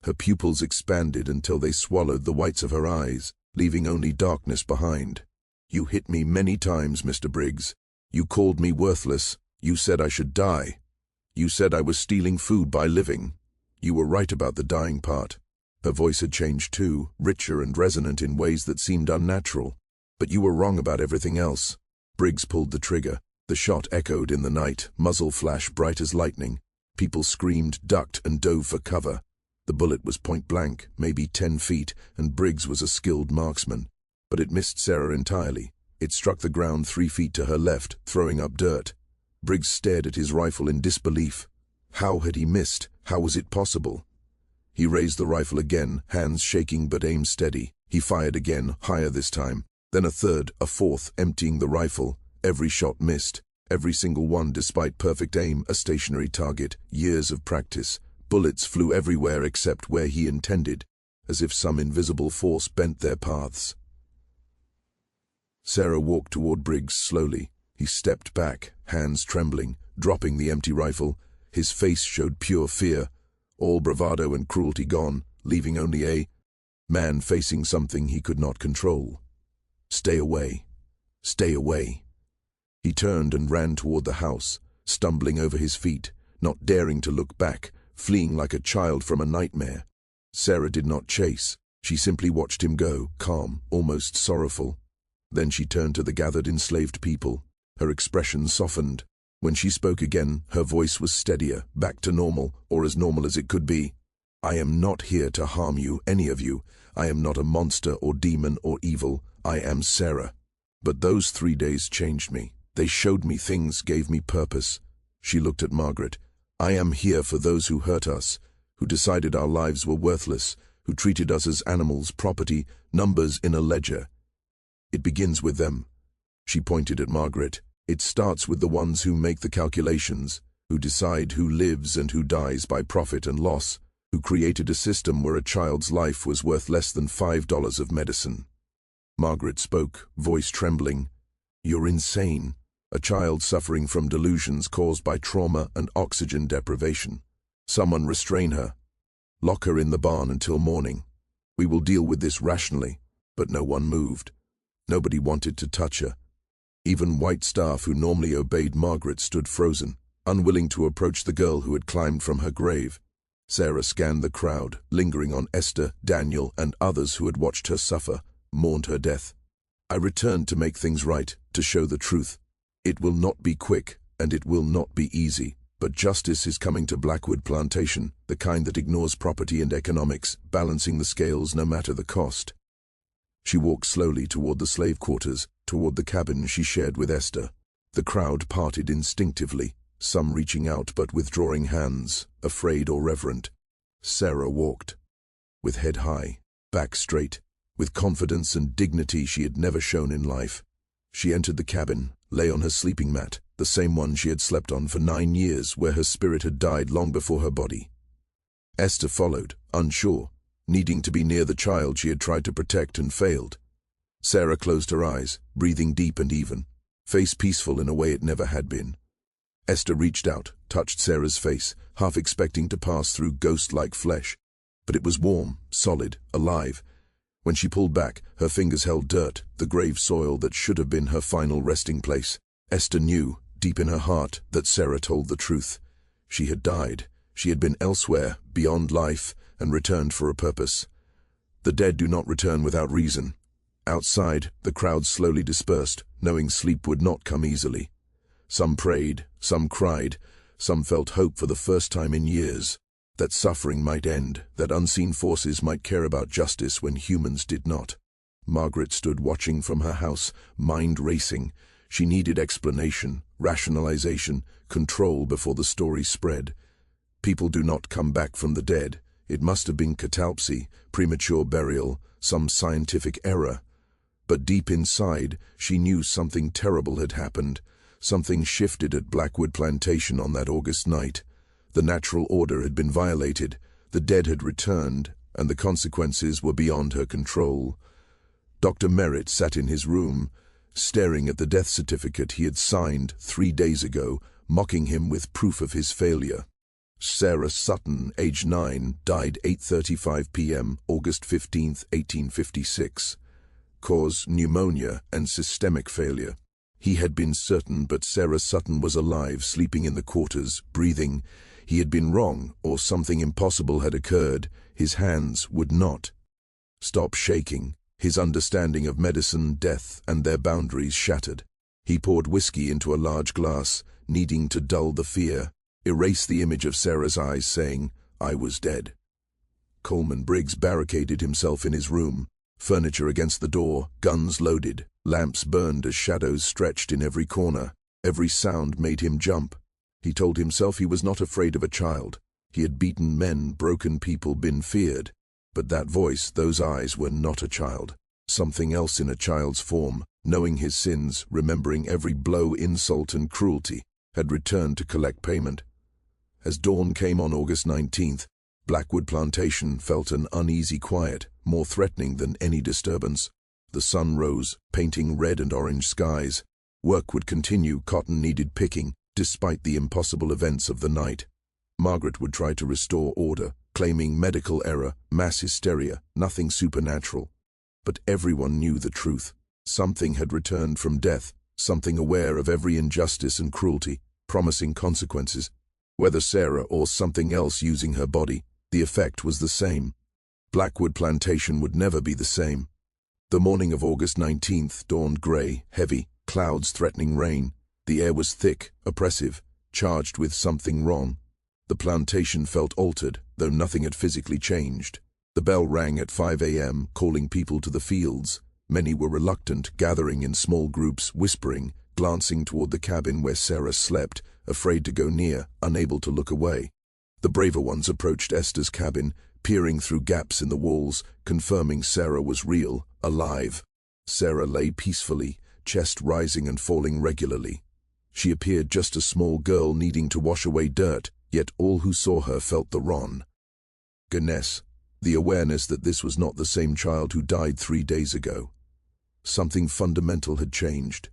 Her pupils expanded until they swallowed the whites of her eyes, leaving only darkness behind. "You hit me many times, Mr. Briggs. You called me worthless. You said I should die. You said I was stealing food by living. You were right about the dying part. Her voice had changed too, richer and resonant in ways that seemed unnatural. "But you were wrong about everything else." Briggs pulled the trigger. The shot echoed in the night, muzzle flash bright as lightning. People screamed, ducked, and dove for cover. The bullet was point blank, maybe 10 feet, and Briggs was a skilled marksman. But it missed Sara entirely. It struck the ground 3 feet to her left, throwing up dirt. Briggs stared at his rifle in disbelief. How had he missed? How was it possible? He raised the rifle again, hands shaking but aim steady. He fired again, higher this time. Then a third, a fourth, emptying the rifle. Every shot missed. Every single one, despite perfect aim, a stationary target, years of practice. Bullets flew everywhere except where he intended, as if some invisible force bent their paths. Sara walked toward Briggs slowly. He stepped back, hands trembling, dropping the empty rifle. His face showed pure fear, all bravado and cruelty gone, leaving only a man facing something he could not control. "Stay away. Stay away." He turned and ran toward the house, stumbling over his feet, not daring to look back, fleeing like a child from a nightmare. Sara did not chase. She simply watched him go, calm, almost sorrowful. Then she turned to the gathered enslaved people. Her expression softened. When she spoke again, her voice was steadier, back to normal, or as normal as it could be. "I am not here to harm you, any of you. I am not a monster or demon or evil. I am Sara. But those 3 days changed me. They showed me things, gave me purpose." She looked at Margaret. "I am here for those who hurt us, who decided our lives were worthless, who treated us as animals, property, numbers in a ledger. It begins with them." She pointed at Margaret. "It starts with the ones who make the calculations, who decide who lives and who dies by profit and loss, who created a system where a child's life was worth less than $5 of medicine." Margaret spoke, voice trembling. "You're insane. A child suffering from delusions caused by trauma and oxygen deprivation. Someone restrain her. Lock her in the barn until morning. We will deal with this rationally." But no one moved. Nobody wanted to touch her. Even white staff who normally obeyed Margaret stood frozen, unwilling to approach the girl who had climbed from her grave. Sara scanned the crowd, lingering on Esther, Daniel, and others who had watched her suffer, mourned her death. "I returned to make things right, to show the truth. It will not be quick, and it will not be easy, but justice is coming to Blackwood Plantation, the kind that ignores property and economics, balancing the scales no matter the cost." She walked slowly toward the slave quarters, toward the cabin she shared with Esther. The crowd parted instinctively, some reaching out but withdrawing hands, afraid or reverent. Sara walked, with head high, back straight, with confidence and dignity she had never shown in life. She entered the cabin, lay on her sleeping mat, the same one she had slept on for 9 years, where her spirit had died long before her body. Esther followed, unsure, needing to be near the child she had tried to protect and failed. Sara closed her eyes, breathing deep and even, face peaceful in a way it never had been. Esther reached out, touched Sara's face, half expecting to pass through ghost-like flesh. But it was warm, solid, alive. When she pulled back, her fingers held dirt, the grave soil that should have been her final resting place. Esther knew, deep in her heart, that Sara told the truth. She had died. She had been elsewhere, beyond life, and returned for a purpose. The dead do not return without reason. Outside, the crowd slowly dispersed, knowing sleep would not come easily. Some prayed, some cried, some felt hope for the first time in years, that suffering might end, that unseen forces might care about justice when humans did not. Margaret stood watching from her house, mind racing. She needed explanation, rationalization, control before the story spread. People do not come back from the dead. It must have been catalepsy, premature burial, some scientific error. But deep inside, she knew something terrible had happened. Something shifted at Blackwood Plantation on that August night. The natural order had been violated, the dead had returned, and the consequences were beyond her control. Dr. Merritt sat in his room, staring at the death certificate he had signed 3 days ago, mocking him with proof of his failure. Sara Sutton, age 9, died 8:35 p.m., August 15, 1856. Cause pneumonia and systemic failure. He had been certain, but Sara Sutton was alive, sleeping in the quarters, breathing. He had been wrong, or something impossible had occurred. His hands would not stop shaking. His understanding of medicine, death, and their boundaries shattered. He poured whiskey into a large glass, needing to dull the fear, erase the image of Sarah's eyes, saying, "I was dead." Coleman Briggs barricaded himself in his room, furniture against the door, guns loaded, lamps burned as shadows stretched in every corner. Every sound made him jump. He told himself he was not afraid of a child. He had beaten men, broken people, been feared. But that voice, those eyes were not a child. Something else in a child's form, knowing his sins, remembering every blow, insult, and cruelty, had returned to collect payment. As dawn came on August 19th, Blackwood Plantation felt an uneasy quiet, more threatening than any disturbance. The sun rose, painting red and orange skies. Work would continue, cotton needed picking, despite the impossible events of the night. Margaret would try to restore order, claiming medical error, mass hysteria, nothing supernatural. But everyone knew the truth. Something had returned from death, something aware of every injustice and cruelty, promising consequences. Whether Sarah or something else using her body, the effect was the same. Blackwood Plantation would never be the same. The morning of August 19th dawned grey, heavy, clouds threatening rain. The air was thick, oppressive, charged with something wrong. The plantation felt altered, though nothing had physically changed. The bell rang at 5 a.m., calling people to the fields. Many were reluctant, gathering in small groups, whispering, glancing toward the cabin where Sarah slept, afraid to go near, unable to look away. The braver ones approached Esther's cabin, peering through gaps in the walls, confirming Sarah was real, alive. Sarah lay peacefully, chest rising and falling regularly. She appeared just a small girl needing to wash away dirt, yet all who saw her felt the wrong. Goodness, the awareness that this was not the same child who died 3 days ago. Something fundamental had changed.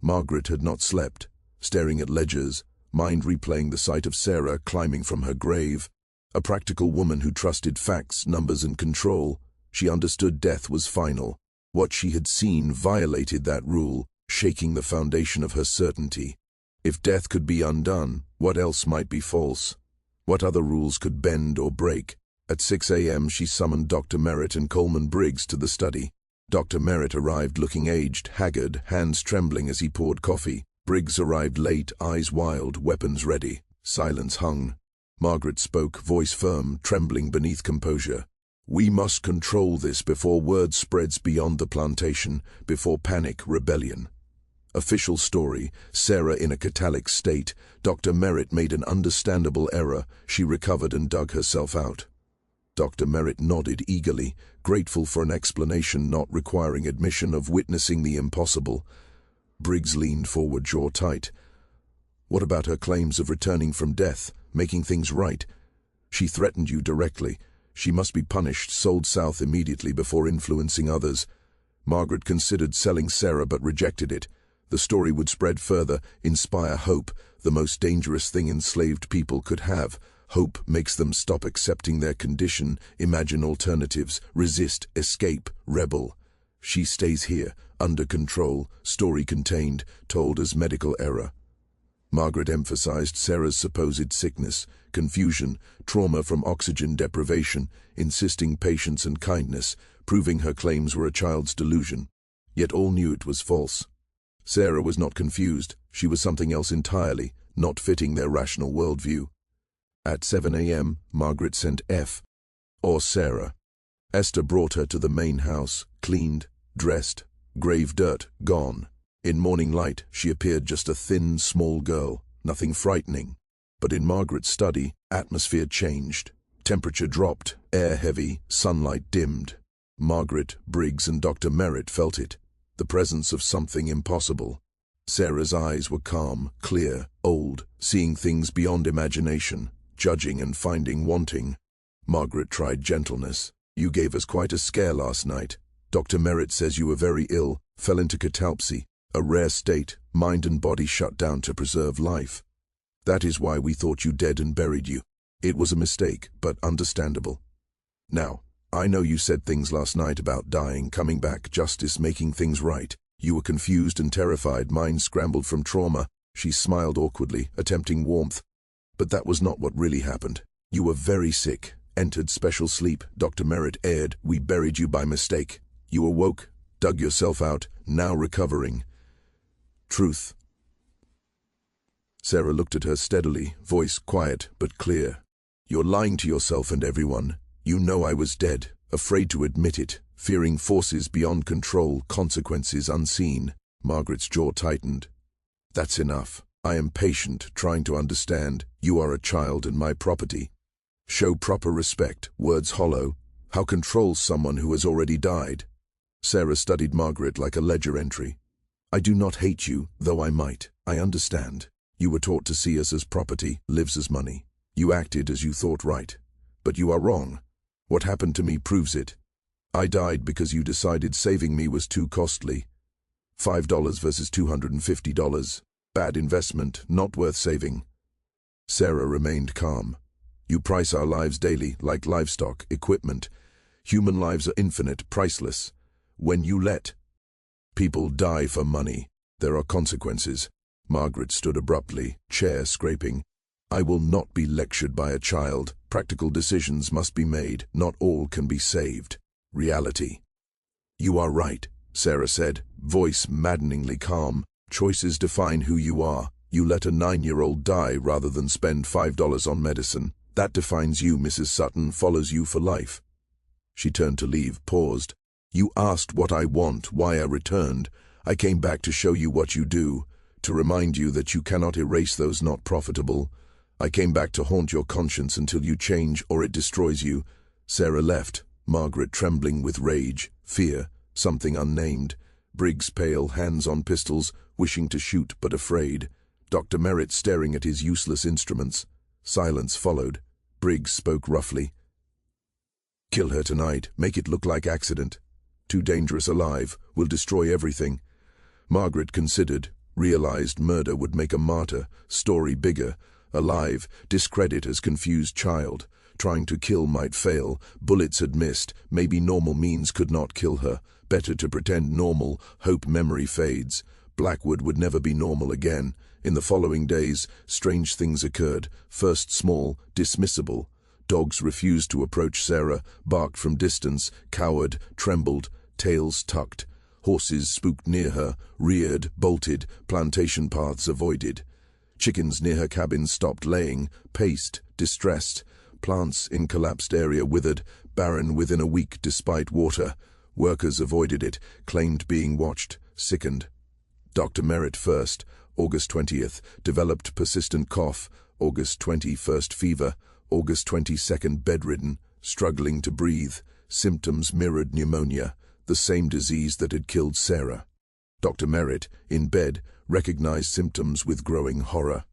Margaret had not slept, staring at ledgers, mind replaying the sight of Sarah climbing from her grave. A practical woman who trusted facts, numbers, and control, she understood death was final. What she had seen violated that rule, shaking the foundation of her certainty. If death could be undone, what else might be false? What other rules could bend or break? At 6 a.m. she summoned Dr. Merritt and Coleman Briggs to the study. Dr. Merritt arrived looking aged, haggard, hands trembling as he poured coffee. Briggs arrived late, eyes wild, weapons ready. Silence hung. Margaret spoke, voice firm, trembling beneath composure. "We must control this before word spreads beyond the plantation, before panic, rebellion." Official story, Sarah in a catatonic state. Dr. Merritt made an understandable error. She recovered and dug herself out. Dr. Merritt nodded eagerly, grateful for an explanation not requiring admission of witnessing the impossible. Briggs leaned forward, jaw tight. "What about her claims of returning from death, making things right? She threatened you directly. She must be punished, sold south immediately before influencing others." Margaret considered selling Sarah but rejected it. The story would spread further, inspire hope, the most dangerous thing enslaved people could have. Hope makes them stop accepting their condition, imagine alternatives, resist, escape, rebel. She stays here, under control, story contained, told as medical error. Margaret emphasized Sarah's supposed sickness, confusion, trauma from oxygen deprivation, insisting patience and kindness, proving her claims were a child's delusion. Yet all knew it was false. Sarah was not confused. She was something else entirely, not fitting their rational worldview. At 7 a.m., Margaret sent F. or Sarah. Esther brought her to the main house, cleaned, dressed, grave dirt gone. In morning light, she appeared just a thin, small girl, nothing frightening. But in Margaret's study, atmosphere changed. Temperature dropped, air heavy, sunlight dimmed. Margaret, Briggs, and Dr. Merritt felt it, the presence of something impossible. Sarah's eyes were calm, clear, old, seeing things beyond imagination, judging and finding wanting. Margaret tried gentleness. "You gave us quite a scare last night. Dr. Merritt says you were very ill, fell into catalepsy, a rare state, mind and body shut down to preserve life. That is why we thought you dead and buried you. It was a mistake, but understandable. Now, I know you said things last night about dying, coming back, justice, making things right. You were confused and terrified, mind scrambled from trauma." She smiled awkwardly, attempting warmth. But that was not what really happened. You were very sick, entered special sleep, Dr. Merritt aired, we buried you by mistake. You awoke, dug yourself out, now recovering. Truth. Sara looked at her steadily, voice quiet but clear. You're lying to yourself and everyone. You know I was dead, afraid to admit it, fearing forces beyond control, consequences unseen. Margaret's jaw tightened. That's enough. I am patient, trying to understand. You are a child and my property. Show proper respect, words hollow. How control someone who has already died? Sara studied Margaret like a ledger entry. I do not hate you, though I might. I understand. You were taught to see us as property, lives as money. You acted as you thought right. But you are wrong. What happened to me proves it. I died because you decided saving me was too costly. $5 versus $250. Bad investment, not worth saving. Sara remained calm. You price our lives daily, like livestock, equipment. Human lives are infinite, priceless. When you let people die for money, there are consequences. Margaret stood abruptly, chair scraping. I will not be lectured by a child. Practical decisions must be made. Not all can be saved. Reality. You are right, Sara said, voice maddeningly calm. Choices define who you are. You let a 9-year-old die rather than spend $5 on medicine. That defines you, Mrs. Sutton, follows you for life. She turned to leave, paused. You asked what I want, why I returned. I came back to show you what you do, to remind you that you cannot erase those not profitable. I came back to haunt your conscience until you change or it destroys you. Sara left, Margaret trembling with rage, fear, something unnamed. Briggs pale, hands on pistols, wishing to shoot but afraid. Dr. Merritt staring at his useless instruments. Silence followed. Briggs spoke roughly. Kill her tonight, make it look like accident. Too dangerous alive, will destroy everything. Margaret considered, realized murder would make a martyr, story bigger. Alive, discredit as confused child. Trying to kill might fail, bullets had missed, maybe normal means could not kill her. Better to pretend normal, hope memory fades. Blackwood would never be normal again. In the following days, strange things occurred, first small, dismissible. Dogs refused to approach Sara, barked from distance, cowered, trembled, tails tucked. Horses spooked near her, reared, bolted, plantation paths avoided. Chickens near her cabin stopped laying, paced, distressed. Plants in collapsed area withered, barren within a week despite water. Workers avoided it, claimed being watched, sickened. Dr. Merritt first, August 20th, developed persistent cough, August 21st fever, August 22nd bedridden, struggling to breathe, symptoms mirrored pneumonia, the same disease that had killed Sara. Dr. Merritt, in bed, recognized symptoms with growing horror.